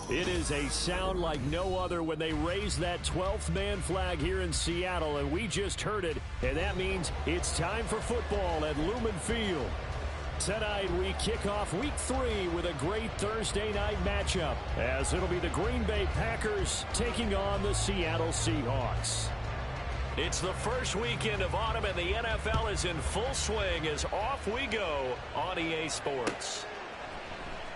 It is a sound like no other when they raise that 12th man flag here in Seattle, and we just heard it, and that means it's time for football at Lumen Field. Tonight we kick off Week 3 with a great Thursday night matchup, as it'll be the Green Bay Packers taking on the Seattle Seahawks. It's the first weekend of autumn, and the NFL is in full swing as off we go on EA Sports.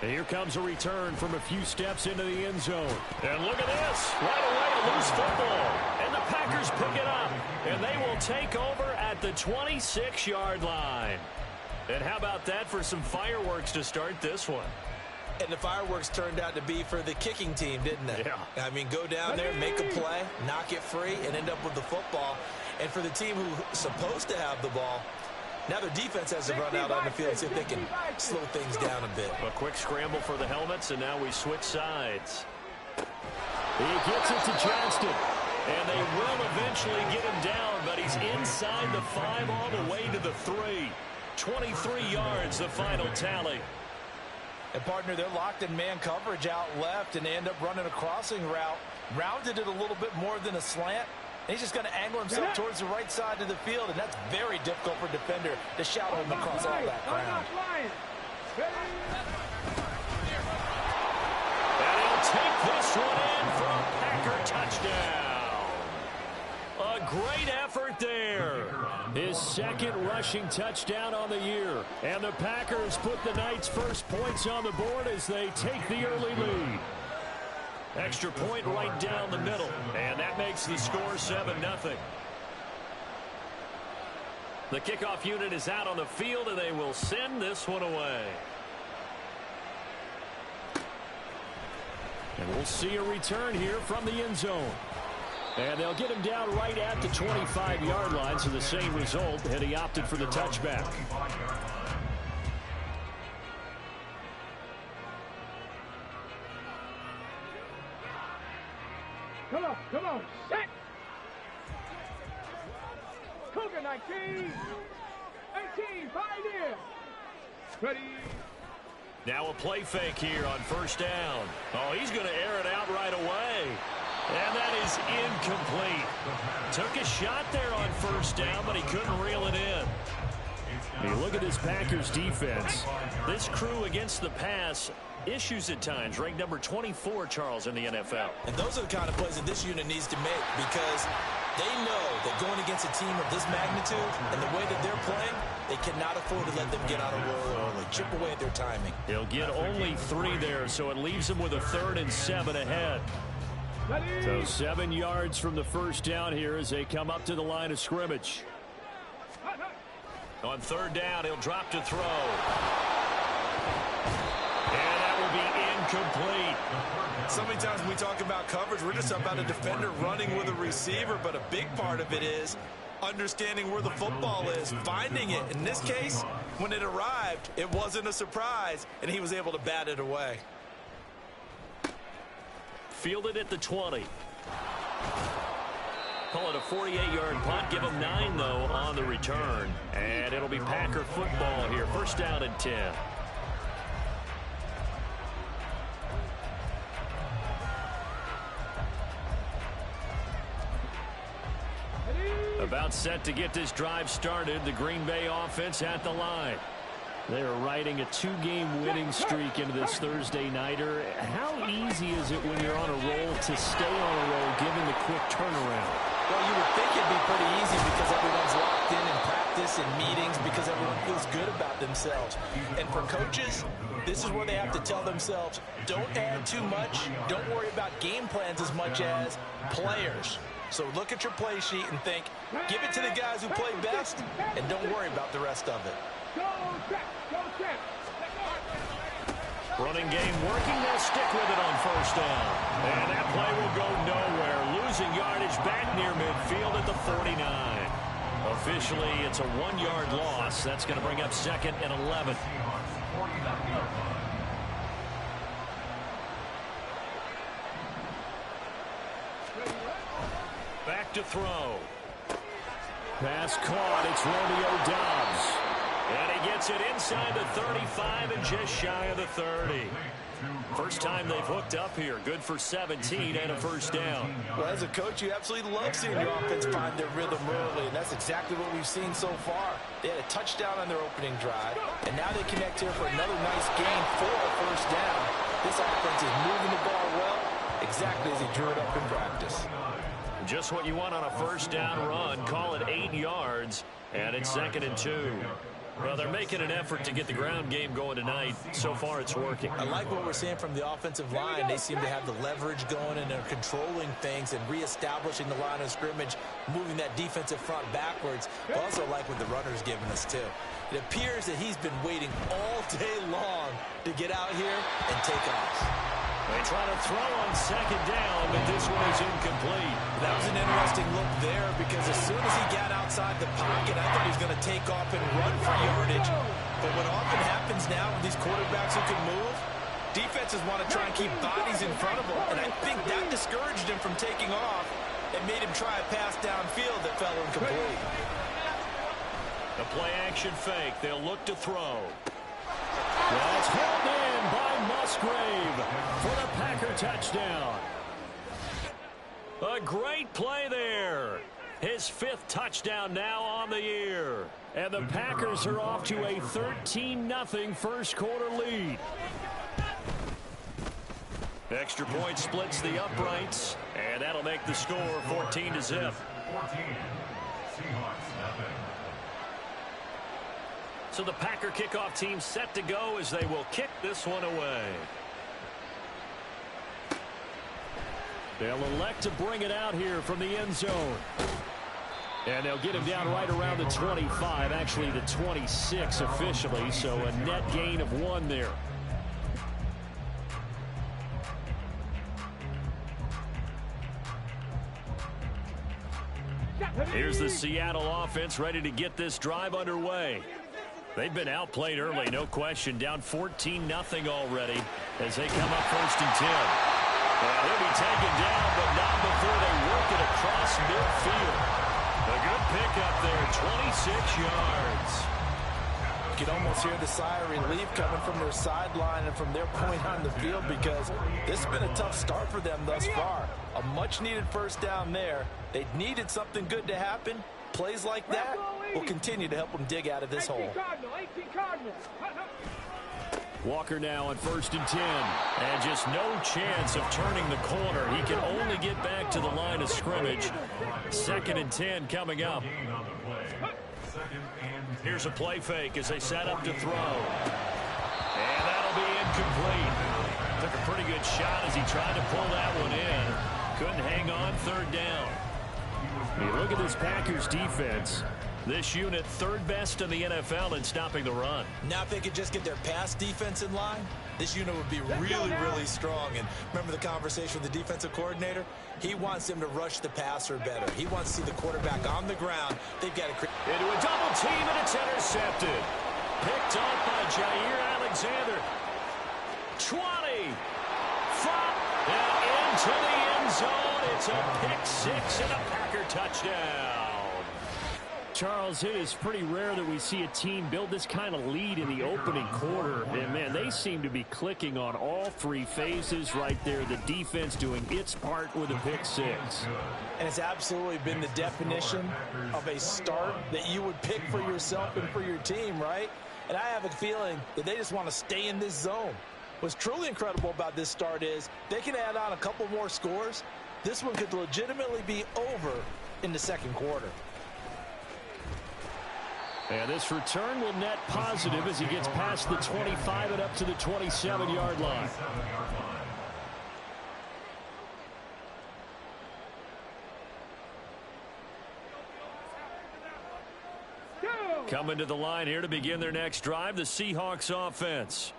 And here comes a return from a few steps into the end zone. And look at this. Right away, a loose football. And the Packers pick it up. And they will take over at the 26-yard line. And how about that for some fireworks to start this one? And the fireworks turned out to be for the kicking team, didn't they? Yeah. I mean, go down there, make a play, knock it free, and end up with the football. And for the team who's supposed to have the ball, now their defense has to run out on the field, see if they can slow things down a bit. A quick scramble for the helmets, and now we switch sides. He gets it to Johnston. And they will eventually get him down, but he's inside the 5 all the way to the 3. 23 yards, the final tally. And, partner, they're locked in man coverage out left, and they end up running a crossing route. Rounded it a little bit more than a slant. He's just going to angle himself towards the right side of the field, and that's very difficult for a defender to shadow him across all that ground. And he'll take this one in for a Packer touchdown. A great effort there. His second rushing touchdown on the year. And the Packers put the night's first points on the board as they take the early lead. Extra point right down the middle, and that makes the score 7-0. The kickoff unit is out on the field, and they will send this one away. And we'll see a return here from the end zone. And they'll get him down right at the 25-yard line, so the same result, and he opted for the touchback. Come on, set! Cougar 19, 18, pioneer! Ready? Now a play fake here on first down. Oh, he's going to air it out right away. And that is incomplete. Took a shot there on first down, but he couldn't reel it in. You look at this Packers defense. This crew against the pass, issues at times, ranked number 24, Charles, in the NFL. And those are the kind of plays that this unit needs to make, because they know that going against a team of this magnitude and the way that they're playing, they cannot afford to let them get on a roll early, chip away at their timing. He'll get only 3 there, so it leaves him with a 3rd and 7 ahead. So 7 yards from the first down here as they come up to the line of scrimmage. On 3rd down, he'll drop to throw. And that will be incomplete. So many times when we talk about coverage, we're just about a defender running with a receiver, but a big part of it is understanding where the football is, finding it. In this case, when it arrived, it wasn't a surprise, and he was able to bat it away. Fielded at the 20. Call it a 48-yard punt. Give him 9, though, on the return. And it'll be Packer football here. First down and 10. About set to get this drive started. The Green Bay offense at the line. They're riding a 2-game winning streak into this Thursday nighter. How easy is it when you're on a roll to stay on a roll given the quick turnaround? Well, you would think it'd be pretty easy because everyone's locked in practice and meetings, because everyone feels good about themselves. And for coaches, this is where they have to tell themselves, don't add too much. Don't worry about game plans as much as players. So look at your play sheet and think, give it to the guys who play best, and don't worry about the rest of it. Running game working. They'll stick with it on first down. And that play will go nowhere. Losing yardage back near midfield at the 49. Officially, it's a 1-yard loss. That's going to bring up 2nd and 11. Back to throw. Pass caught. It's Romeo Doubs. And he gets it inside the 35 and just shy of the 30. First time they've hooked up here. Good for 17 and a first down. Well, as a coach, you absolutely love seeing your offense find their rhythm early, and that's exactly what we've seen so far. They had a touchdown on their opening drive, and now they connect here for another nice gain for a first down. This offense is moving the ball well, exactly as he drew it up in practice. Just what you want on a first down run. Call it 8 yards, and it's 2nd and 2. Well, they're making an effort to get the ground game going tonight. So far, it's working. I like what we're seeing from the offensive line. They seem to have the leverage going, and they're controlling things and reestablishing the line of scrimmage, moving that defensive front backwards. I also like what the runner's giving us, too. It appears that he's been waiting all day long to get out here and take off. They try to throw on 2nd down, but this one is incomplete. That was an interesting look there because as soon as he got outside the pocket, I thought he was going to take off and run for yardage. But what often happens now with these quarterbacks who can move, defenses want to try and keep bodies in front of them. And I think that discouraged him from taking off and made him try a pass downfield that fell incomplete. The play action fake. They'll look to throw. That's held in by Musgrave for the Packer touchdown. A great play there. His 5th touchdown now on the year. And the Packers are off to a 13-0 first quarter lead. Extra point splits the uprights, and that'll make the score 14-0. So the Packer kickoff team set to go as they will kick this one away. They'll elect to bring it out here from the end zone. And they'll get him down right around the 25, actually the 26 officially, so a net gain of 1 there. Here's the Seattle offense ready to get this drive underway. They've been outplayed early, no question. Down 14-0 already as they come up 1st and 10. And he'll be taken down, but not before they work it across midfield. A good pickup there, 26 yards. You can almost hear the sigh of relief coming from their sideline and from their point on the field because this has been a tough start for them thus far. A much-needed first down there. They needed something good to happen. Plays like that will continue to help them dig out of this hole. Walker now on 1st and 10. And just no chance of turning the corner. He can only get back to the line of scrimmage. 2nd and 10 coming up. Here's a play fake as they set up to throw. And that'll be incomplete. Took a pretty good shot as he tried to pull that one in. Couldn't hang on 3rd down. You look at this Packers defense. This unit 3rd best in the NFL in stopping the run. Now if they could just get their pass defense in line, this unit would be really, really strong. And remember the conversation with the defensive coordinator? He wants them to rush the passer better. He wants to see the quarterback on the ground. They've got to create into a double team, and it's intercepted. Picked off by Jair Alexander. 20. And into the end zone. It's a pick 6 and a Packer touchdown. Charles, it is pretty rare that we see a team build this kind of lead in the opening quarter. And, man, they seem to be clicking on all 3 phases right there. The defense doing its part with a pick 6. And it's absolutely been the definition of a start that you would pick for yourself and for your team, right? And I have a feeling that they just want to stay in this zone. What's truly incredible about this start is they can add on a couple more scores. This one could legitimately be over in the 2nd quarter. And this return will net positive as he gets past the 25 and up to the 27-yard line. Coming to the line here to begin their next drive, the Seahawks offense.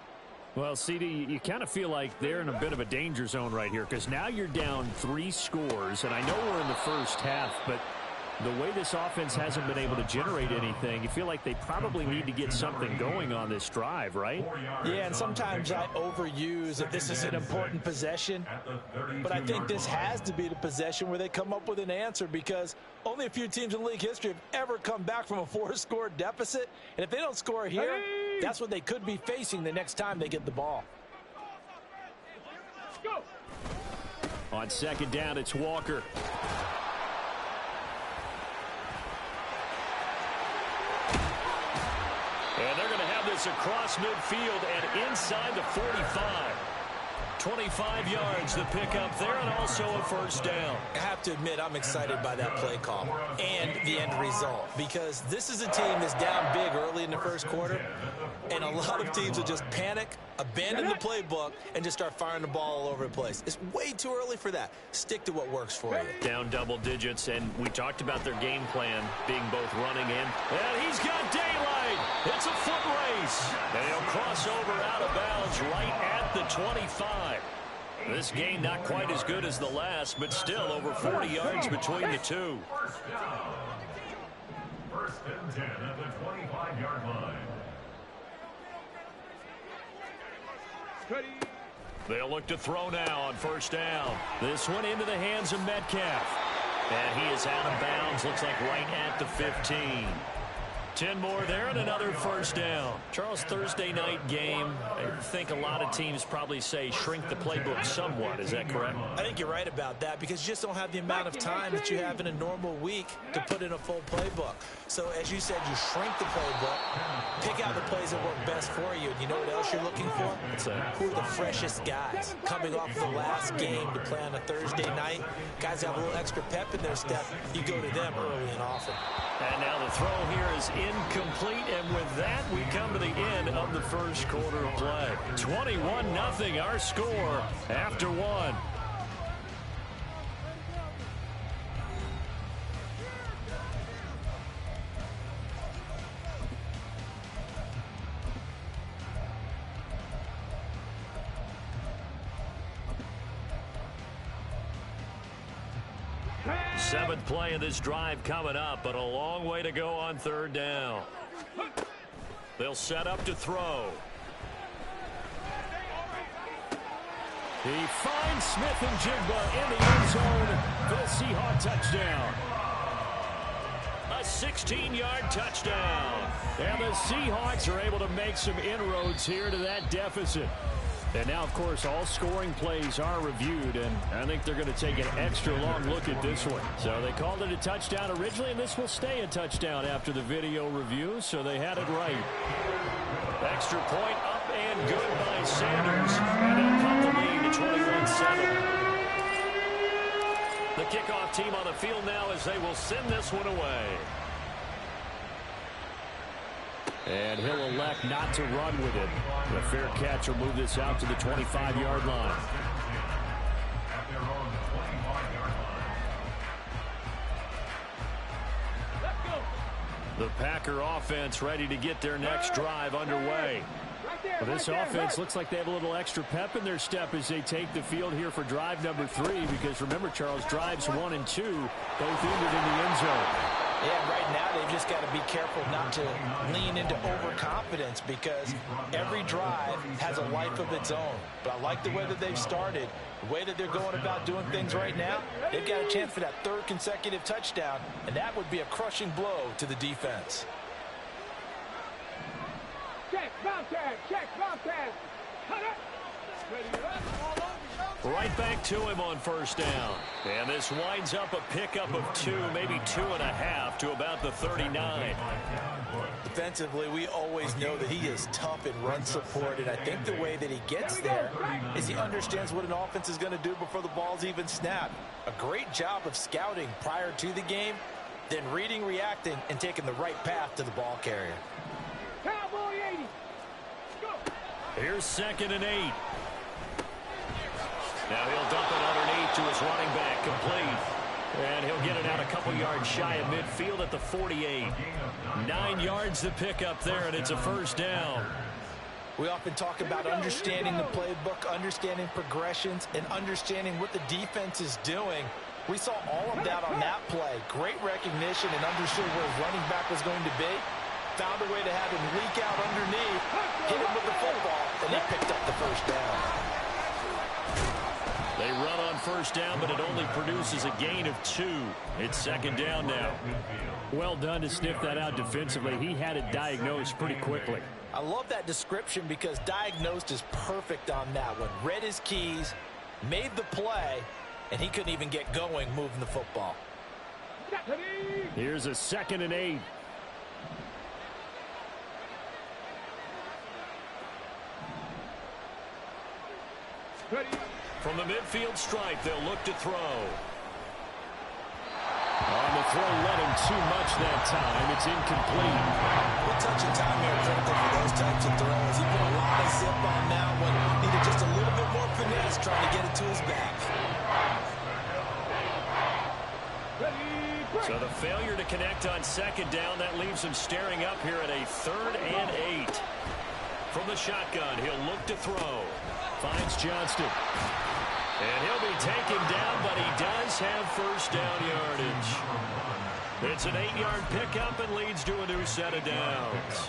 Well, CD, you kind of feel like they're in a bit of a danger zone right here because now you're down 3 scores, and I know we're in the first half, but the way this offense hasn't been able to generate anything, you feel like they probably need to get something going on this drive, right? Yeah, and sometimes I overuse that this is an important possession, but I think this has to be the possession where they come up with an answer because only a few teams in league history have ever come back from a 4-score deficit, and if they don't score here, that's what they could be facing the next time they get the ball. Go. On second down, it's Walker. And they're going to have this across midfield and inside the 45. 25 yards the pickup there, and also a first down. I have to admit, I'm excited by that play call and the end result, because this is a team that's down big early in the first quarter, and a lot of teams will just panic, abandon the playbook, and just start firing the ball all over the place. It's way too early for that. Stick to what works for you. Down double digits, and we talked about their game plan being both running and he's got daylight. It's a foot race. And he'll cross over out of bounds right at the 25. This game not quite as good as the last, but still over 40 yards between the two. First and 10 at the 25-yard line. They'll look to throw now on first down. This one into the hands of Metcalf. And he is out of bounds, looks like right at the 15. 10 more there and another first down. Charles, Thursday night game, I think a lot of teams probably say shrink the playbook somewhat. Is that correct? I think you're right about that, because you just don't have the amount of time that you have in a normal week to put in a full playbook. So as you said, you shrink the playbook, pick out the plays that work best for you. And you know what else you're looking for? Who are the freshest guys coming off the last game to play on a Thursday night? Guys have a little extra pep in their step. You go to them early and often. And now the throw here is incomplete, and with that, we come to the end of the first quarter of play. 21-0, our score after one. Seventh play of this drive coming up, but a long way to go on third down. They'll set up to throw. He finds Smith and Jigba in the end zone for the Seahawk touchdown. A 16-yard touchdown. And the Seahawks are able to make some inroads here to that deficit. And now, of course, all scoring plays are reviewed, and I think they're going to take an extra long look at this one. So they called it a touchdown originally, and this will stay a touchdown after the video review, so they had it right. Extra point up and good by Sanders, and they'll cut the lead to 21-7. The kickoff team on the field now as they will send this one away. And he'll elect not to run with it. The fair catch will move this out to the 25-yard line. The Packer offense ready to get their next drive underway. Well, this offense looks like they have a little extra pep in their step as they take the field here for drive number 3, because remember, Charles, drives 1 and 2 both ended in the end zone. Yeah, right now they've just got to be careful not to lean into overconfidence, because every drive has a life of its own. But I like the way that they've started, the way that they're going about doing things right now. They've got a chance for that third consecutive touchdown, and that would be a crushing blow to the defense. Check, bounce tag, check, bounce tag. Cut it. Ready up. Right back to him on first down. And this winds up a pickup of 2, maybe 2.5 to about the 39. Defensively, we always know that he is tough in run support, and I think the way that he gets there is he understands what an offense is going to do before the ball's even snapped. A great job of scouting prior to the game, then reading, reacting, and taking the right path to the ball carrier. Cowboy 80. Go. Here's 2nd and 8. Now he'll dump it underneath to his running back, complete. And he'll get it out a couple yards shy of midfield at the 48. 9 yards to pick up there, and it's a first down. We often talk about understanding the playbook, understanding progressions, and understanding what the defense is doing. We saw all of that on that play. Great recognition and understood where his running back was going to be. Found a way to have him leak out underneath, hit him with the football, and they picked up the first down. They run on first down, but it only produces a gain of 2. It's 2nd down now. Well done to sniff that out defensively. He had it diagnosed pretty quickly. I love that description, because diagnosed is perfect on that one. Read his keys, made the play, and he couldn't even get going moving the football. Here's a 2nd and 8. From the midfield stripe, they'll look to throw. On the throw, led him too much that time. It's incomplete. Good touch and time here critical for those types of throws. He put a lot of zip on that one. Needed just a little bit more finesse trying to get it to his back. So the failure to connect on 2nd down, that leaves him staring up here at a 3rd and 8. From the shotgun, he'll look to throw. Finds Johnston. And he'll be taken down, but he does have 1st down yardage. It's an 8-yard pickup and leads to a new set of downs.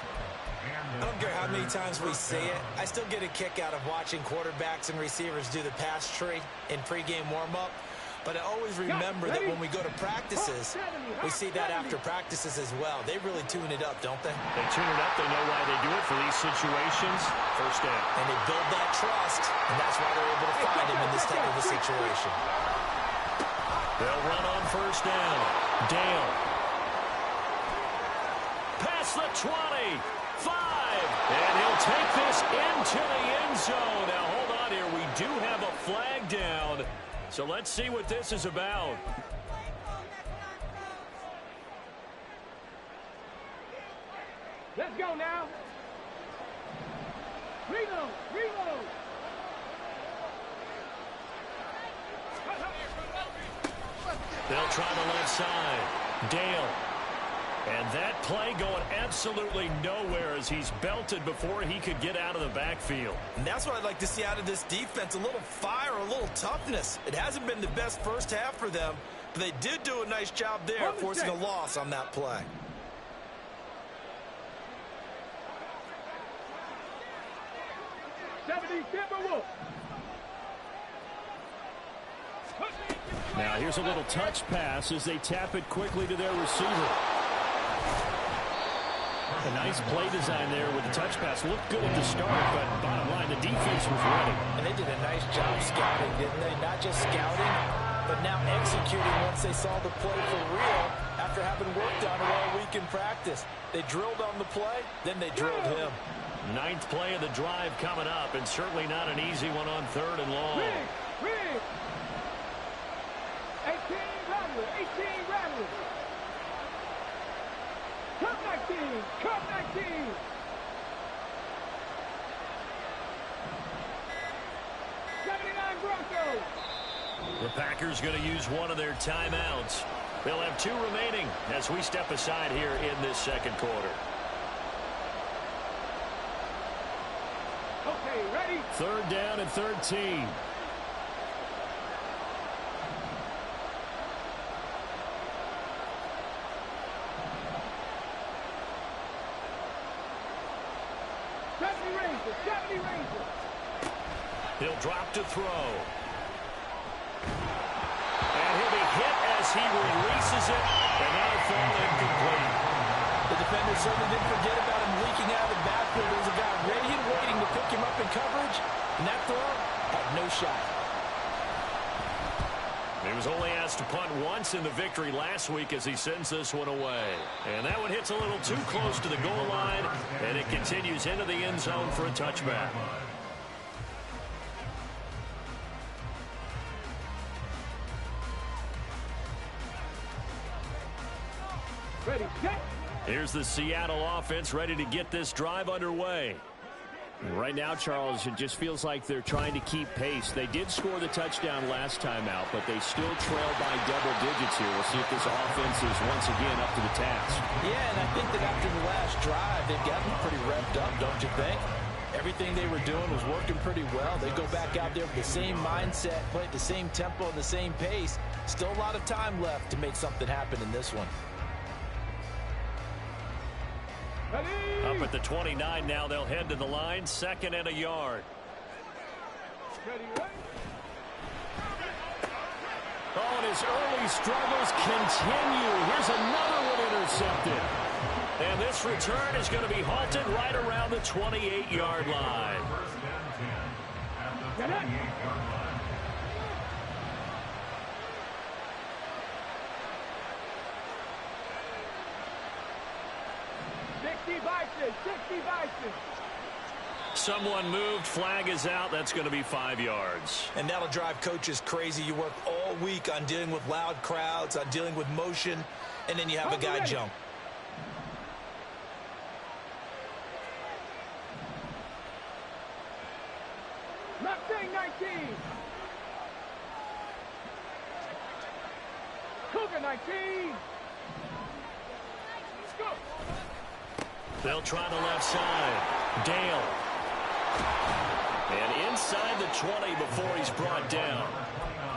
I don't care how many times we see it. I still get a kick out of watching quarterbacks and receivers do the pass tree in pregame warm-up. But I always remember that when we go to practices, we see that after practices as well. They really tune it up, don't they? They tune it up. They know why they do it for these situations. 1st down. And they build that trust, and that's why they're able to find him in this type of a situation. They'll run on 1st down. Dale. Past the 20. 5. And he'll take this into the end zone. Now, hold on here. We do have a flag down. So let's see what this is about. Let's go now. Reload, reload. They'll try the left side. Dale. And that play going absolutely nowhere as he's belted before he could get out of the backfield. And that's what I'd like to see out of this defense, a little fire, a little toughness. It hasn't been the best first half for them, but they did do a nice job there, forcing a loss on that play. Now here's a little touch pass as they tap it quickly to their receiver. A nice play design there with the touch pass. Looked good at the start, but bottom line, the defense was ready. And they did a nice job scouting, didn't they? Not just scouting, but now executing once they saw the play for real after having worked on it all week in practice. They drilled on the play, then they drilled him. 9th play of the drive coming up, and certainly not an easy one on 3rd and long. 18 Rattler, 18 Rattler. Come 19, come 19. Broncos. The Packers going to use one of their timeouts. They'll have 2 remaining as we step aside here in this 2nd quarter. Okay, ready? 3rd down and 13. He'll drop to throw. And he'll be hit as he releases it. And that'll fall incomplete. The defender certainly didn't forget about him leaking out of the backfield. There was a guy ready and waiting to pick him up in coverage. And that throw had no shot. He was only asked to punt once in the victory last week as he sends this one away. And that one hits a little too close to the goal line. And it continues into the end zone for a touchback. Ready, set. Here's the Seattle offense ready to get this drive underway. Right now, Charles, it just feels like they're trying to keep pace. They did score the touchdown last time out, but they still trail by double digits here. We'll see if this offense is once again up to the task. Yeah, and I think that after the last drive, they've gotten pretty revved up, don't you think? Everything they were doing was working pretty well. They go back out there with the same mindset, play at the same tempo and the same pace. Still a lot of time left to make something happen in this one. Up at the 29 now, they'll head to the line, 2nd and a yard. Oh, and his early struggles continue. Here's another one intercepted. And this return is going to be halted right around the 28-yard line. vices, 60 vices. Someone moved, flag is out. That's going to be 5 yards. And that'll drive coaches crazy. You work all week on dealing with loud crowds, on dealing with motion, and then you have a guy jump. Mustang 19. Cougar 19. Go. They'll try the left side. Dale. And inside the 20 before he's brought down.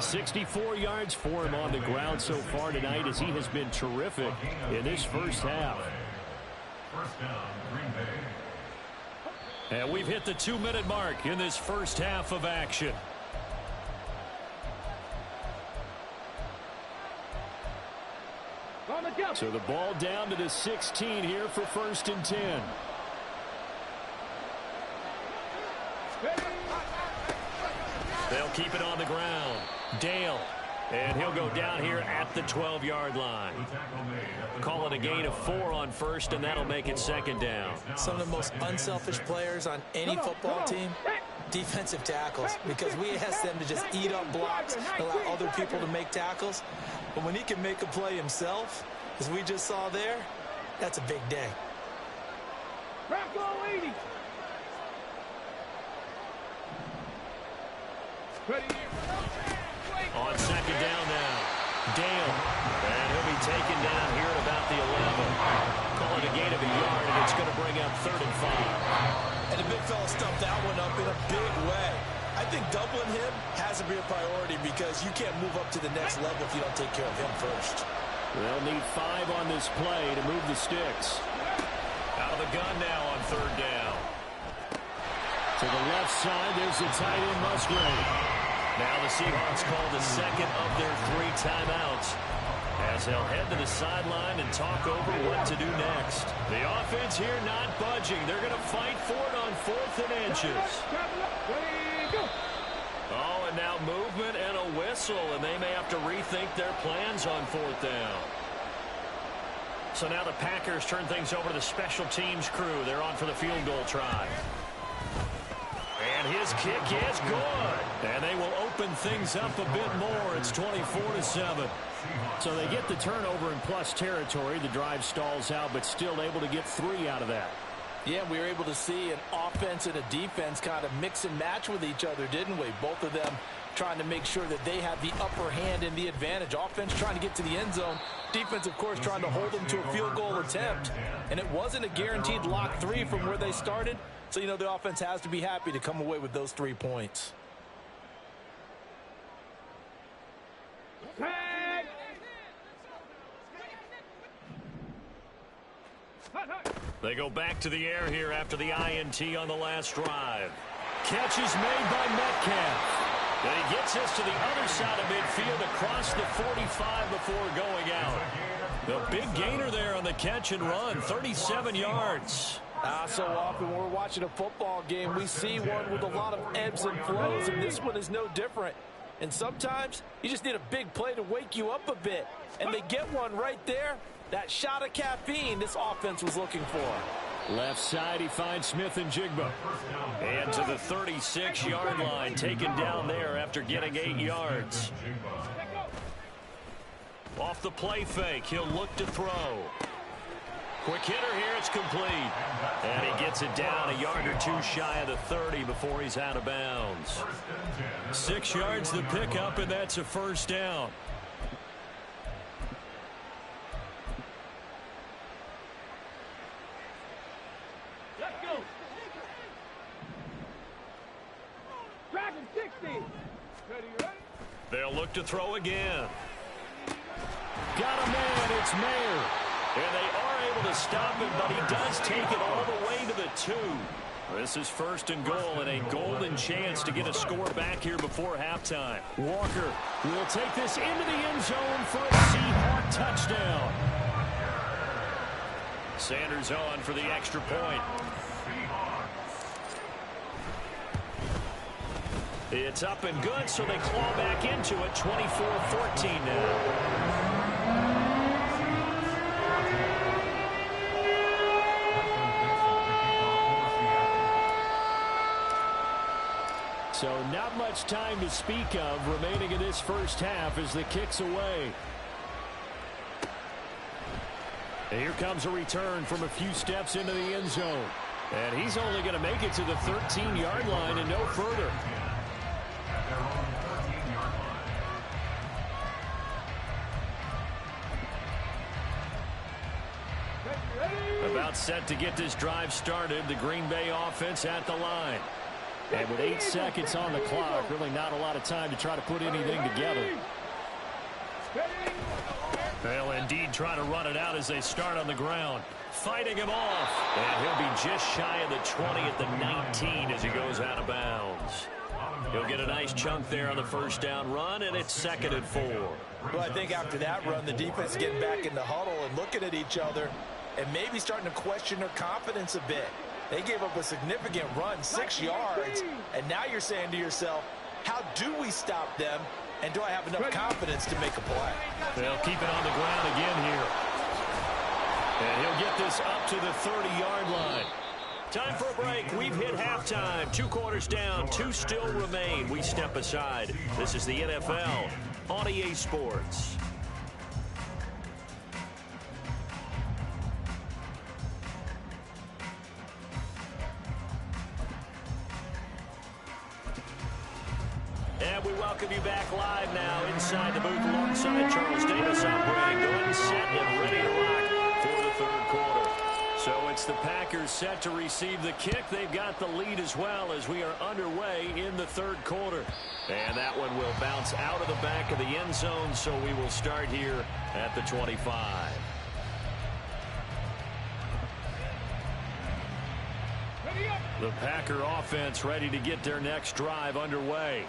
64 yards for him on the ground so far tonight as he has been terrific in this first half. First down, Green Bay. And we've hit the 2-minute mark in this first half of action. On the jump. So the ball down to the 16 here for 1st and 10. They'll keep it on the ground. Dale. And he'll go down here at the 12-yard line. Call it a gain of 4 on 1st, and that'll make it 2nd down. Some of the most unselfish players on any football team, defensive tackles, because we ask them to just eat up blocks, allow other people to make tackles. But when he can make a play himself, as we just saw there, that's a big day. Bronco 80. On 2nd down now, Dale. And he'll be taken down here at about the 11. Call it a gain of a yard, and it's going to bring up 3rd and 5. And the big fella stuffed that one up in a big way. I think doubling him has to be a priority because you can't move up to the next level if you don't take care of him first. They'll need 5 on this play to move the sticks. Out of the gun now on 3rd down. To the left side, there's the tight end Musgrave. Now the Seahawks call the 2nd of their 3 timeouts as they'll head to the sideline and talk over what to do next. The offense here not budging. They're going to fight for it on 4th and inches. Oh, and now movement and a whistle, and they may have to rethink their plans on 4th down. So now the Packers turn things over to the special teams crew. They're on for the field goal try. And his kick is good. And they will open things up a bit more. It's 24-7. So they get the turnover in plus territory. The drive stalls out, but still able to get 3 out of that. Yeah, we were able to see an offense and a defense kind of mix and match with each other, didn't we? Both of them trying to make sure that they have the upper hand and the advantage. Offense trying to get to the end zone. Defense, of course, trying to hold them to a field goal attempt. And it wasn't a guaranteed lock 3 from where they started. So, you know, the offense has to be happy to come away with those 3 points. They go back to the air here after the INT on the last drive. Catch is made by Metcalf. And he gets us to the other side of midfield across the 45 before going out. The big gainer there on the catch and run, 37 yards. So often when we're watching a football game, we see one with a lot of ebbs and flows, and this one is no different. And sometimes you just need a big play to wake you up a bit. And they get one right there. That shot of caffeine this offense was looking for. Left side, he finds Smith and Jigba. And to the 36-yard line, taken down there after getting 8 yards. Off the play fake, he'll look to throw. Quick hitter here, it's complete. And he gets it down a yard or 2 shy of the 30 before he's out of bounds. 6 yards the pickup, and that's a 1st down. Let's go. Dragon 60. Ready, ready? They'll look to throw again. Got a man, it's Mayer. And they are able to stop him, but he does take it all the way to the 2. This is 1st and goal, and a golden chance to get a score back here before halftime. Walker will take this into the end zone for a Seahawk touchdown. Sanders on for the extra point. It's up and good, so they claw back into it, 24-14 now. So not much time to speak of remaining in this first half as the kick's away. And here comes a return from a few steps into the end zone. And he's only going to make it to the 13-yard line and no further. About set to get this drive started, the Green Bay offense at the line. And with 8 seconds on the clock, really not a lot of time to try to put anything together. They'll indeed try to run it out as they start on the ground. Fighting him off. And he'll be just shy of the 20 at the 19 as he goes out of bounds. He'll get a nice chunk there on the first down run, and it's 2nd and 4. Well, I think after that run, the defense is getting back in the huddle and looking at each other and maybe starting to question their confidence a bit. They gave up a significant run, 6 yards, and now you're saying to yourself, how do we stop them, and do I have enough confidence to make a play? They'll keep it on the ground again here. And he'll get this up to the 30-yard line. Time for a break. We've hit halftime. 2 quarters down, 2 still remain. We step aside. This is the NFL on EA Sports. And we welcome you back live now inside the booth alongside Charles Davis. I'm Brandon Goodwin, set and ready to rock for the 3rd quarter. So it's the Packers set to receive the kick. They've got the lead as well as we are underway in the 3rd quarter. And that one will bounce out of the back of the end zone, so we will start here at the 25. The Packer offense ready to get their next drive underway.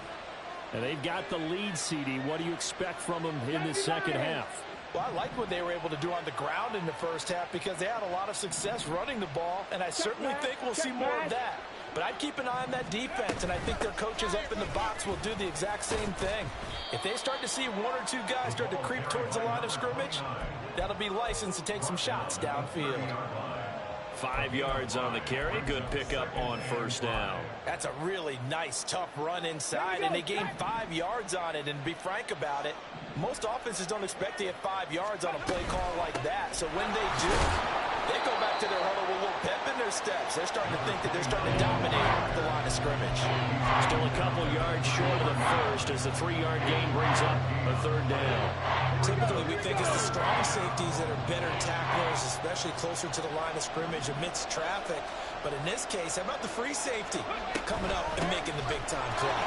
And they've got the lead, CD. What do you expect from them in this second half? Well, I like what they were able to do on the ground in the first half because they had a lot of success running the ball, and I certainly think we'll see more of that. But I'd keep an eye on that defense, and I think their coaches up in the box will do the exact same thing. If they start to see 1 or 2 guys start to creep towards the line of scrimmage, that'll be licensed to take some shots downfield. 5 yards on the carry. Good pickup on first down. That's a really nice, tough run inside, and they gained 5 yards on it. And to be frank about it, most offenses don't expect to get 5 yards on a play call like that. So when they do, they go back to their huddle with a little pep in their steps. They're starting to think that they're starting to dominate the line of scrimmage. Still a couple yards short of the first as the 3-yard gain brings up a 3rd down. Typically, we think it's the strong safeties that are better tacklers, especially closer to the line of scrimmage amidst traffic. But in this case, how about the free safety coming up and making the big-time play?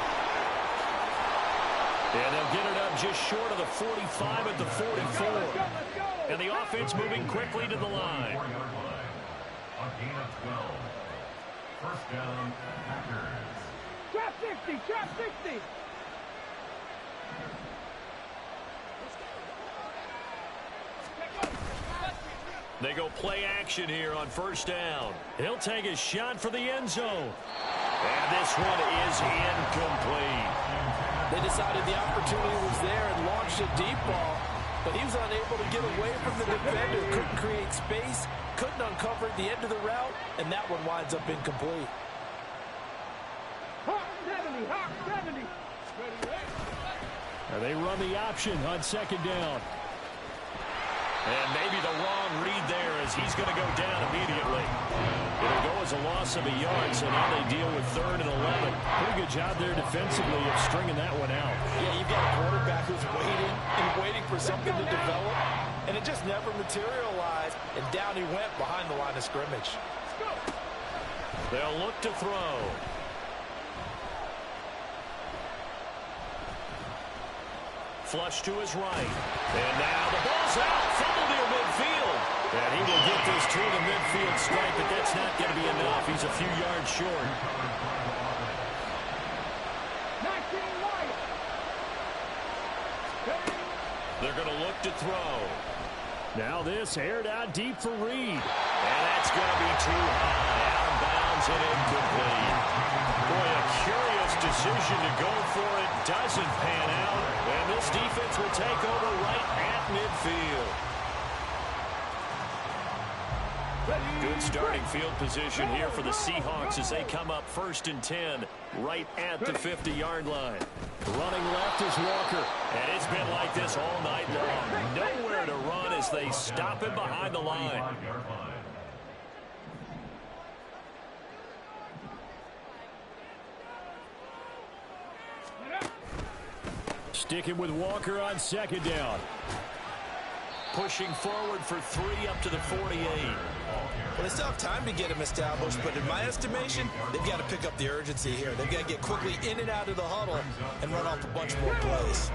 And they'll get it up just short of the 45 at the 44. And the offense moving quickly to the line. A gain of 12. First down, Packers. Trap 60, trap 60. They go play action here on first down. He'll take a shot for the end zone. And this one is incomplete. They decided the opportunity was there and launched a deep ball, but he was unable to get away from the defender, couldn't create space, couldn't uncover at the end of the route, and that one winds up incomplete. Hawk 70, Hawk 70. And they run the option on 2nd down. And maybe the wrong read there as he's going to go down immediately. It'll go as a loss of a yard, so now they deal with 3rd and 11. Pretty good job there defensively of stringing that one out. Yeah, you've got a quarterback who's waiting and waiting for something to develop, and it just never materialized, and down he went behind the line of scrimmage. They'll look to throw. Flush to his right. And now the ball's out. Fumble near midfield. And he will get this to the midfield stripe, but that's not going to be enough. He's a few yards short. 19 wide. They're going to look to throw. Now this aired out deep for Reed. And that's going to be too high. Out of bounds and incomplete. Boy, a curious decision to go for it. Doesn't pan out. And this defense will take over right at midfield. Good starting field position here for the Seahawks as they come up 1st and 10 right at the 50-yard line. Running left is Walker. And it's been like this all night long. Nowhere to run as they stop him behind the line. Sticking with Walker on second down. Pushing forward for 3 up to the 48. Well, they still have time to get him established, but in my estimation, they've got to pick up the urgency here. They've got to get quickly in and out of the huddle and run off a bunch more plays.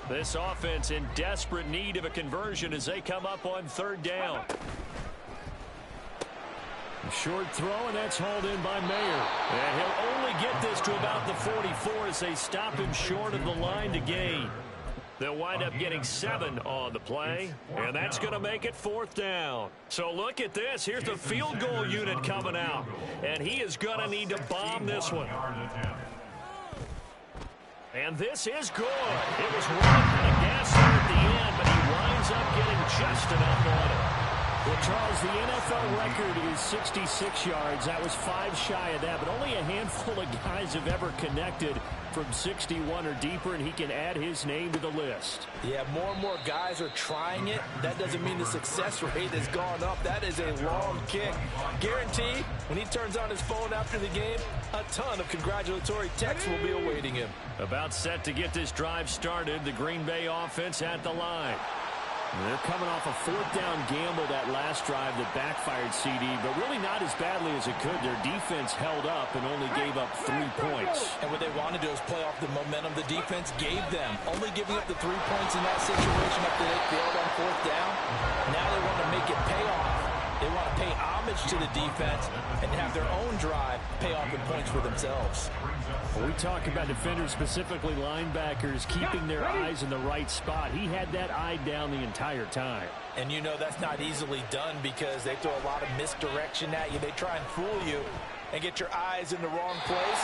This offense in desperate need of a conversion as they come up on third down. A short throw, and that's hauled in by Mayer. And he'll only get this to about the 44 as they stop him short of the line to gain. They'll wind up getting 7 on the play, and that's going to make it 4th down. So look at this. Here's the field goal unit coming out, and he is going to need to bomb this one. And this is good. It was running out of gas there at the end, but he winds up getting just enough on it. Well, Charles, the NFL record is 66 yards. That was 5 shy of that, but only a handful of guys have ever connected from 61 or deeper, and he can add his name to the list. Yeah, more and more guys are trying it. That doesn't mean the success rate has gone up. That is a long kick. Guarantee, when he turns on his phone after the game, a ton of congratulatory texts will be awaiting him. About set to get this drive started, the Green Bay offense at the line. They're coming off a 4th down gamble that last drive that backfired CD, but really not as badly as it could. Their defense held up and only gave up 3 points. And what they want to do is play off the momentum the defense gave them. Only giving up the 3 points in that situation after they failed on 4th down. Now they want to make it pay off. They want to pay homage to the defense and have their own drive pay off in points for themselves. When we talk about defenders, specifically linebackers, keeping their eyes in the right spot. He had that eye down the entire time. And you know that's not easily done because they throw a lot of misdirection at you. They try and fool you and get your eyes in the wrong place.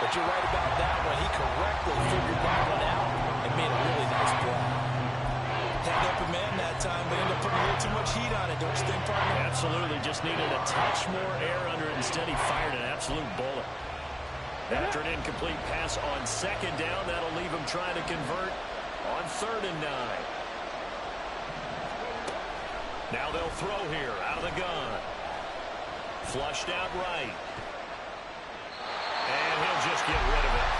But you're right about that one. He correctly figured that one out and made a really nice play. Had open man that time, but ended up putting a little too much heat on it, don't you think, partner? Absolutely. Just needed a touch more air under it. Instead, he fired an absolute bullet. After an incomplete pass on second down, that'll leave him trying to convert on 3rd and 9. Now they'll throw here out of the gun. Flushed out right. And he'll just get rid of it.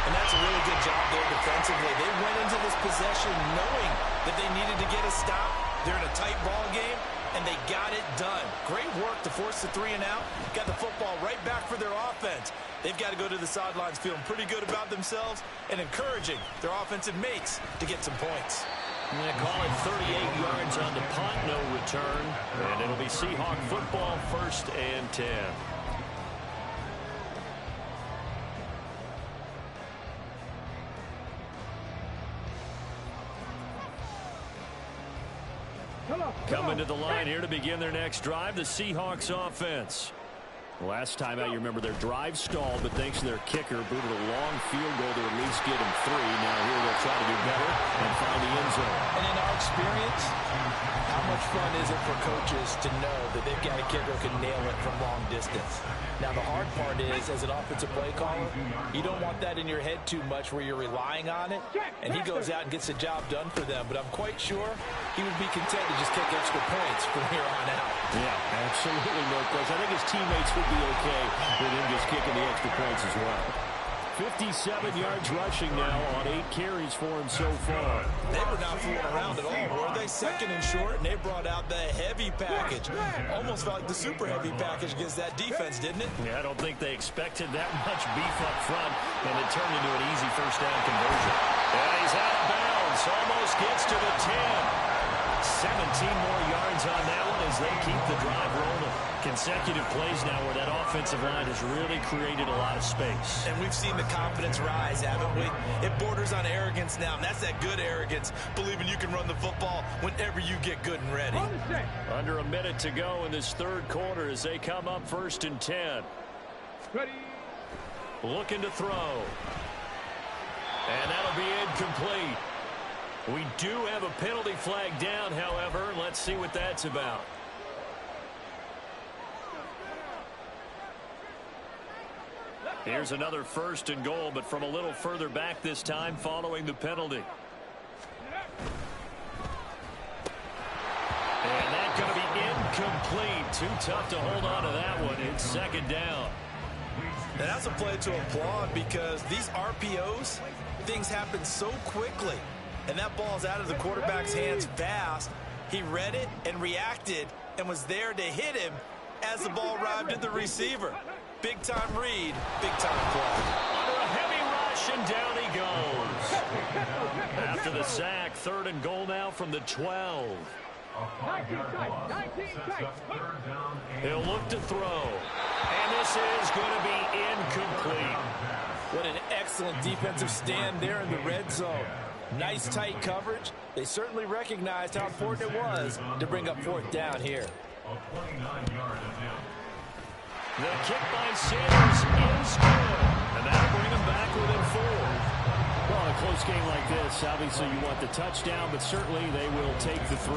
And that's a really good job there defensively. They went into this possession knowing that they needed to get a stop. They're in a tight ball game, and they got it done. Great work to force the 3 and out. Got the football right back for their offense. They've got to go to the sidelines feeling pretty good about themselves and encouraging their offensive mates to get some points. I'm going to call it 38 yards on the punt, no return. And it'll be Seahawk football, 1st and 10. Coming to the line here to begin their next drive, the Seahawks offense. Last time out, you remember their drive stalled, but thanks to their kicker, booted a long field goal to at least get him 3. Now here they'll try to do better and find the end zone. And in our experience, how much fun is it for coaches to know that they've got a kicker who can nail it from long distance? Now, the hard part is, as an offensive play caller, you don't want that in your head too much where you're relying on it, and he goes out and gets the job done for them. But I'm quite sure he would be content to just kick extra points from here on out. Yeah, absolutely no question. I think his teammates would be okay with him just kicking the extra points as well. 57 yards rushing now on 8 carries for him so far. They were not fooling around at all, were they? 2nd and short, and they brought out the heavy package. Almost felt like the super heavy package against that defense, didn't it? Yeah, I don't think they expected that much beef up front, and it turned into an easy 1st down conversion. And he's out of bounds, almost gets to the 10. 17 more yards on that one as they keep the drive rolling. Consecutive plays now where that offensive line has really created a lot of space. And we've seen the confidence rise, haven't we? It borders on arrogance now, and that's that good arrogance, believing you can run the football whenever you get good and ready. Under a minute to go in this 3rd quarter as they come up 1st and 10. Ready. Looking to throw. And that'll be incomplete. We do have a penalty flag down, however. Let's see what that's about. Here's another 1st and goal, but from a little further back this time following the penalty. And that's going to be incomplete. Too tough to hold on to that one. It's 2nd down. And that's a play to applaud because these RPOs, things happen so quickly. And that ball's out of the quarterback's hands fast. He read it and reacted and was there to hit him as the ball arrived at the receiver. Big-time read, big-time play. Under a heavy rush, and down he goes. After the sack, 3rd and goal now from the 12. 19 tight. He'll look to throw. And this is going to be incomplete. What an excellent defensive stand there in the red zone. Nice tight coverage. They certainly recognized how important it was to bring up 4th down here. The kick by Sanders is good. And that'll bring him back within 4. Well, in a close game like this, obviously you want the touchdown, but certainly they will take the 3.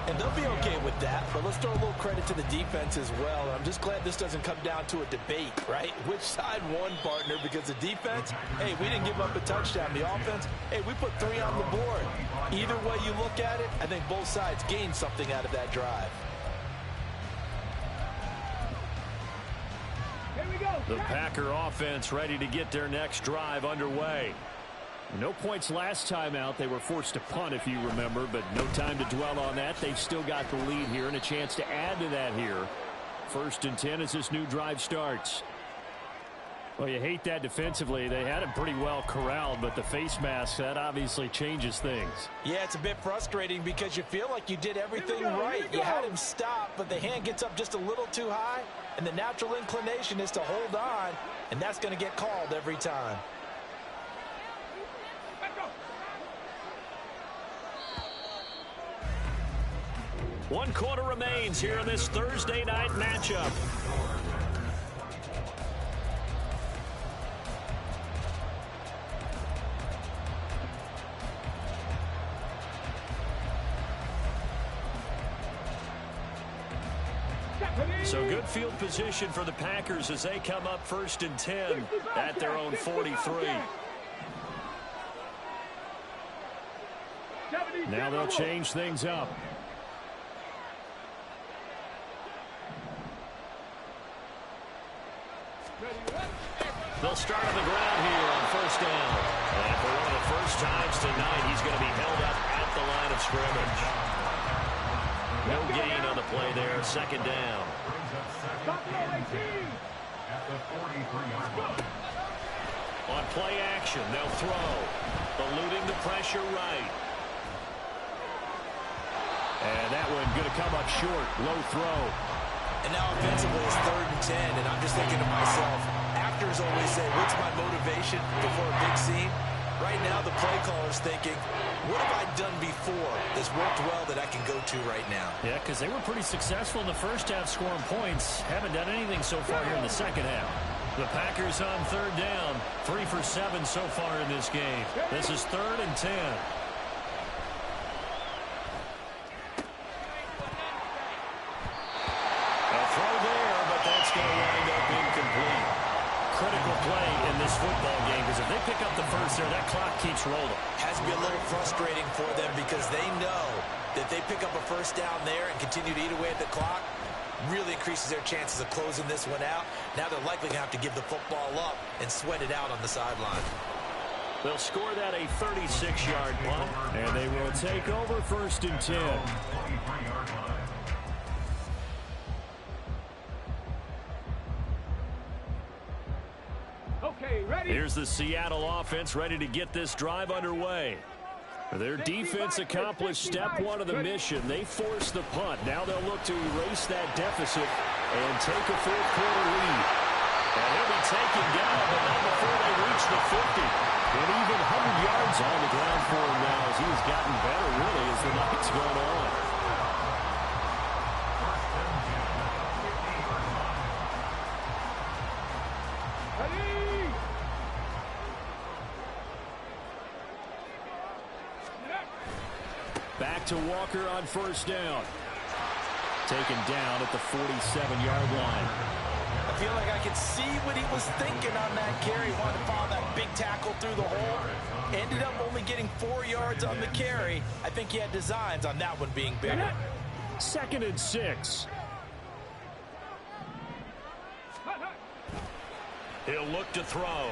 And they'll be okay with that, but let's throw a little credit to the defense as well. I'm just glad this doesn't come down to a debate, right? Which side won, partner? Because the defense, hey, we didn't give up a touchdown. The offense, hey, we put 3 on the board. Either way you look at it, I think both sides gained something out of that drive. The Packer offense ready to get their next drive underway. No points last time out. They were forced to punt, if you remember, but no time to dwell on that. They've still got the lead here and a chance to add to that here. 1st and 10 as this new drive starts. Well, you hate that defensively. They had him pretty well corralled, but the face mask, that obviously changes things. Yeah, it's a bit frustrating because you feel like you did everything right. You had him stop, but the hand gets up just a little too high, and the natural inclination is to hold on, and that's going to get called every time. One quarter remains here in this Thursday night matchup. So good field position for the Packers as they come up 1st and 10 at their own 43. Now they'll change things up. They'll start on the ground here on 1st down. And for one of the first times tonight, he's going to be held up at the line of scrimmage. No gain on the play there. 2nd down. On play action, they'll throw. Eluding the pressure right. And that one going to come up short. Low throw. And now offensively it's 3rd and 10, and I'm just thinking to myself, actors always say, what's my motivation before a big scene? Right now the play caller's thinking, what have I done before that's worked well that I can go to right now? Yeah, because they were pretty successful in the first half scoring points. Haven't done anything so far here in the second half. The Packers on 3rd down. 3 for 7 so far in this game. This is 3rd and 10. Critical play in this football game because if they pick up the first there, that clock keeps rolling. Has to be a little frustrating for them because they know that they pick up a 1st down there and continue to eat away at the clock, really increases their chances of closing this one out. Now they're likely going to have to give the football up and sweat it out on the sideline. They'll score that a 36-yard punt, and they will take over 1st and 10. Here's the Seattle offense ready to get this drive underway. Their defense accomplished step 1 of the mission. They forced the punt. Now they'll look to erase that deficit and take a 4th quarter lead. And he'll be taken down, but not before they reach the 50. And even 100 yards on the ground for him now as he's gotten better, really, as the night's gone on. Back to Walker on 1st down. Taken down at the 47-yard line. feel like I could see what he was thinking on that carry. Wanted to follow that big tackle through the hole. Ended up only getting 4 yards on the carry. I think he had designs on that one being bigger. 2nd and 6. He'll look to throw.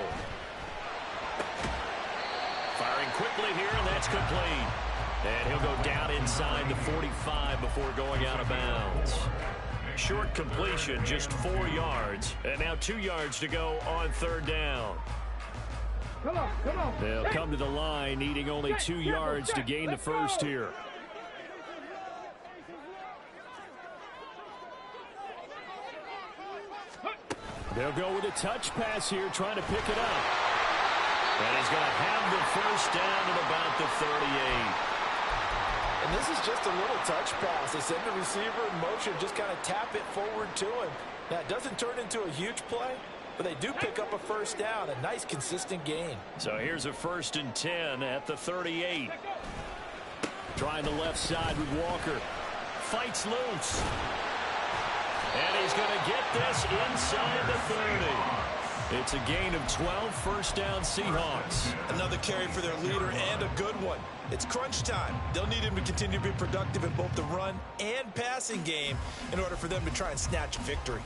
Firing quickly here, and that's complete. And he'll go down inside the 45 before going out of bounds. Short completion, just 4 yards. And now 2 yards to go on 3rd down. Come on, come on. They'll come to the line, needing only 2 yards to gain the first here. They'll go with a touch pass here, trying to pick it up. And he's going to have the first down at about the 38. And this is just a little touch pass. They send the receiver in motion, just kind of tap it forward to him. Now, it doesn't turn into a huge play, but they do pick up a first down, a nice, consistent gain. So here's a 1st and 10 at the 38. Trying the left side with Walker. Fights loose. And he's going to get this inside the 30. It's a gain of 12, first down Seahawks. Another carry for their leader and a good one. It's crunch time. They'll need him to continue to be productive in both the run and passing game in order for them to try and snatch a victory.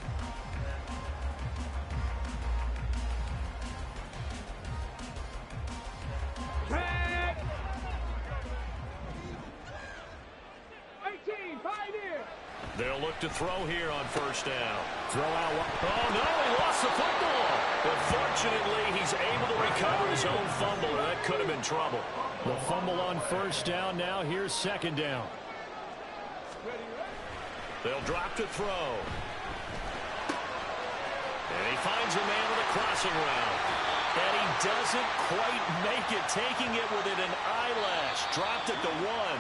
They'll look to throw here on first down. Throw out. Oh, no, he lost the football. But fortunately, he's able to recover his own fumble. That could have been trouble. The fumble on first down. Now here's 2nd down. They'll drop to throw. And he finds a man with a crossing route. And he doesn't quite make it, taking it within an eyelash. Dropped at the 1.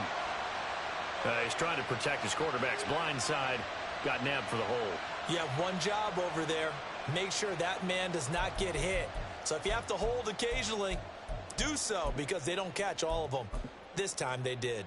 He's trying to protect his quarterback's blind side. Got nabbed for the hole. You have one job over there. Make sure that man does not get hit. So if you have to hold occasionally, do so, because they don't catch all of them. This time they did.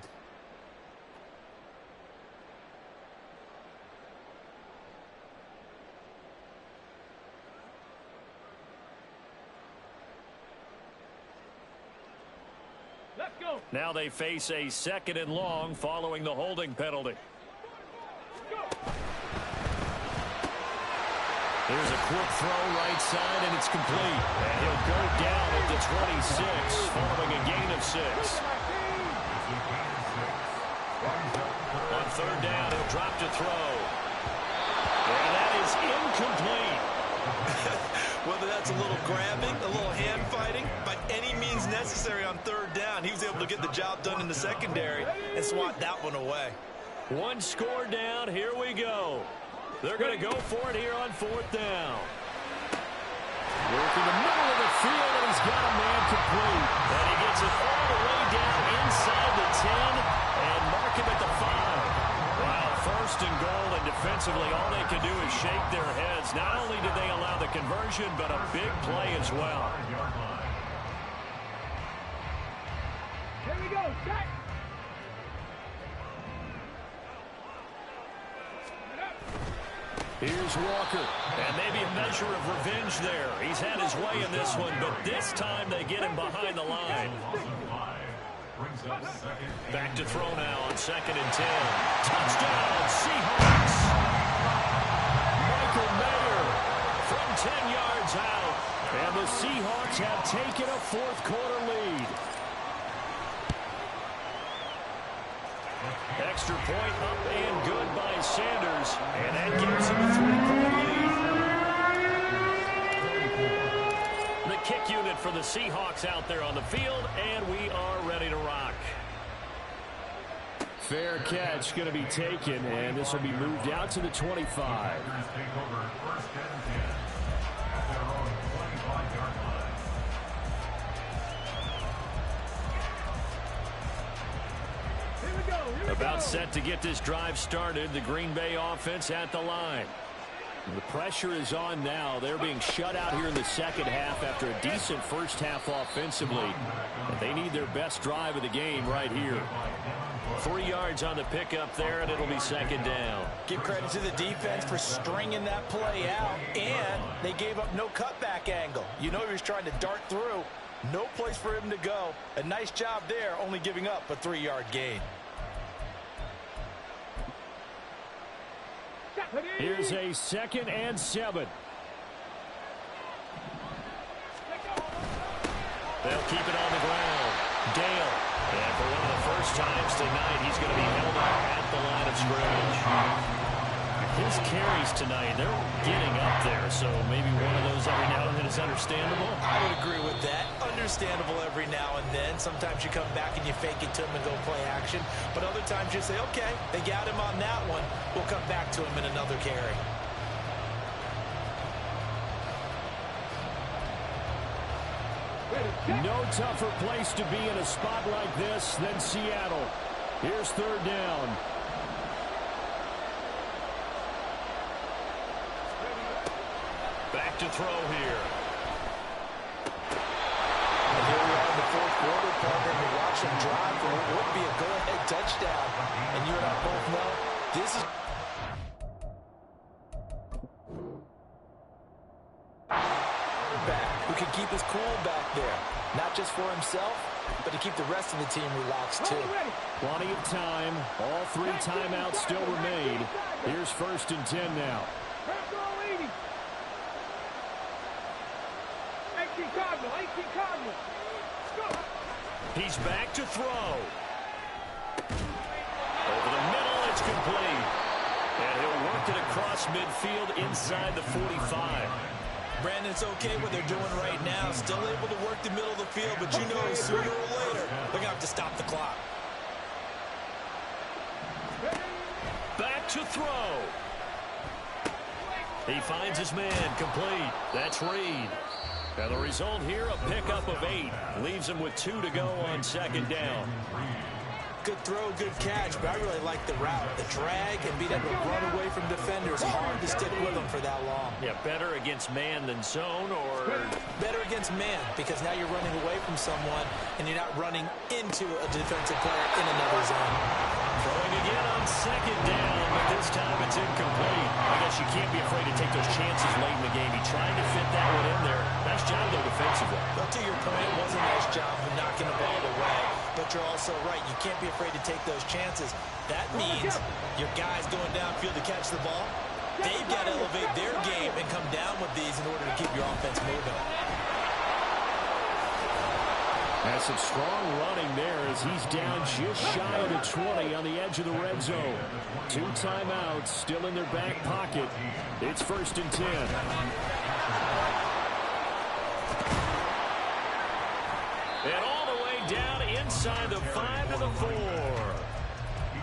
Now they face a 2nd and long following the holding penalty. Here's a quick throw right side, and it's complete. And he'll go down at the 26 following a gain of 6. On 3rd down, he'll drop to throw. And that is incomplete. Whether that's a little grabbing, a little hand fighting, by any means necessary on 3rd down, he was able to get the job done in the secondary and swat that one away. 1 score down. Here we go. They're going to go for it here on 4th down. Working the middle of the field, and he's got a man complete. And he gets it all the way down inside the 10 and mark him at the 5. Wow, 1st and goal, and defensively all they can do is shake their heads. Not only did they allow the conversion, but a big play as well. Here we go, set. Here's Walker, and maybe a measure of revenge there. He's had his way in this one, but this time they get him behind the line. Back to throw now on 2nd and 10. Touchdown, Seahawks! Michael Mayer from 10 yards out, and the Seahawks have taken a 4th quarter lead. Extra point up and good by Sanders, and that gives him a 3-point lead. The kick unit for the Seahawks out there on the field, and we are ready to rock. Fair catch going to be taken, and this will be moved out to the 25. About set to get this drive started. The Green Bay offense at the line. The pressure is on now. They're being shut out here in the second half after a decent first half offensively. But they need their best drive of the game right here. 3 yards on the pickup there, and it'll be second down. Give credit to the defense for stringing that play out, and they gave up no cutback angle. You know he was trying to dart through. No place for him to go. A nice job there, only giving up a 3-yard gain. Here's a 2nd and 7. They'll keep it on the ground. Dale. And for one of the first times tonight, he's going to be held out at the line of scrimmage. His carries tonight, they're getting up there, so maybe one of those every now and then is understandable. I would agree with that. Understandable every now and then. Sometimes you come back and you fake it to him and go play action. But other times you say, okay, they got him on that one. We'll come back to him in another carry. No tougher place to be in a spot like this than Seattle. Here's 3rd down. Back to throw here. And here we are in the 4th quarter, partner. We watch him drive for what would be a go-ahead touchdown. And you and I both know this is back who can keep his cool back there. Not just for himself, but to keep the rest of the team relaxed too. Plenty of time. All 3 timeouts still remain. Here's 1st and 10 now. He's back to throw. Over the middle, it's complete. And he'll work it across midfield inside the 45. Brandon, it's okay what they're doing right now. Still able to work the middle of the field, but you know sooner or later, they're going to have to stop the clock. Back to throw. He finds his man complete. That's Reed. And the result here, a pickup of 8. Leaves him with 2 to go on 2nd down. Good throw, good catch, but I really like the route. The drag and being able to run away from defenders. Hard to stick with them for that long. Yeah, better against man than zone, or better against man, because now you're running away from someone and you're not running into a defensive player in another zone. Throwing again on 2nd down, but this time it's incomplete. I guess you can't be afraid to take those chances late in the game. He tried to fit that one in there. Nice job, though, defensively. But to your point, it was a nice job of knocking the ball away. But you're also right. You can't be afraid to take those chances. That means your guys going downfield to catch the ball, they've got to elevate their game and come down with these in order to keep your offense moving. That's some strong running there as he's down just shy of the 20 on the edge of the red zone. 2 timeouts still in their back pocket. It's 1st and 10. And all the way down inside the 5 to the 4.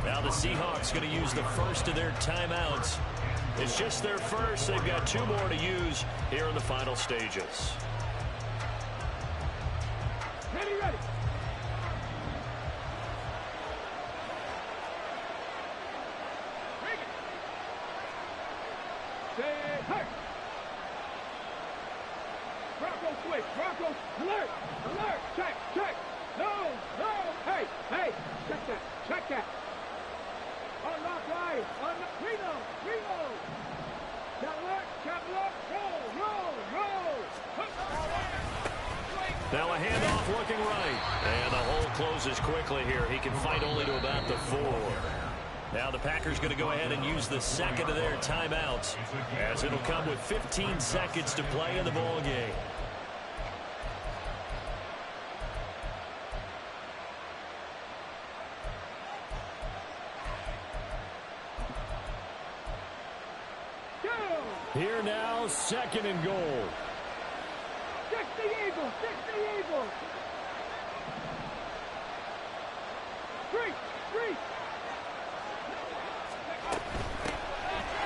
Now the Seahawks going to use the first of their timeouts. It's just their first. They've got 2 more to use here in the final stages. Ready. Bronco switch. Bronco alert. Alert. Check. No. Hey. Check that. Unlock right. Reno. Count alert. Roll. Now a handoff looking right. And the hole closes quickly here. He can fight only to about the 4. Now the Packers going to go ahead and use the second of their timeouts, as it'll come with 15 seconds to play in the ball game. Here now, 2nd and goal. 60 Eagles. 3.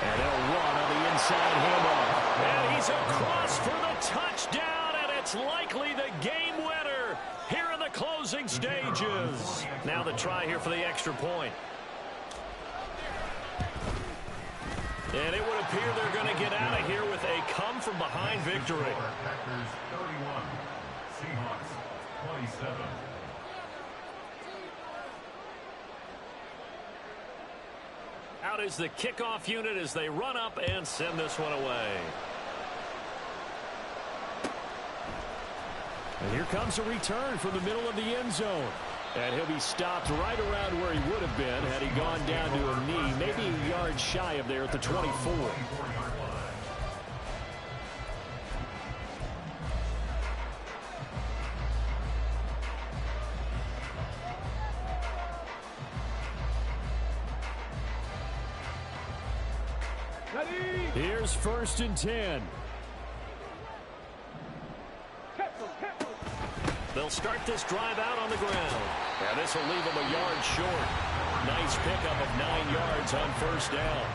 And they'll run on the inside handoff. And he's across for the touchdown, and it's likely the game winner here in the closing stages. Now the try here for the extra point. And it would appear they're going to get out of here with a come-from-behind victory. Packers 31, Seahawks 27. Out is the kickoff unit as they run up and send this one away. And here comes a return from the middle of the end zone. And he'll be stopped right around where he would have been had he gone down to a knee, maybe a yard shy of there at the 24. Here's 1st and 10. They'll start this drive out on the ground. And this will leave them a yard short. Nice pickup of 9 yards on 1st down.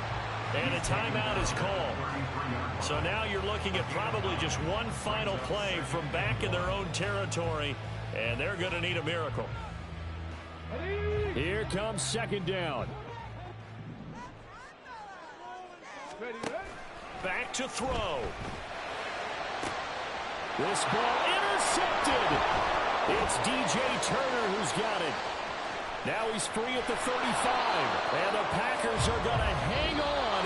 And a timeout is called. So now you're looking at probably just one final play from back in their own territory. And they're going to need a miracle. Here comes 2nd down. Back to throw. This ball intercepted. It's DJ Turner who's got it. Now he's free at the 35. And the Packers are going to hang on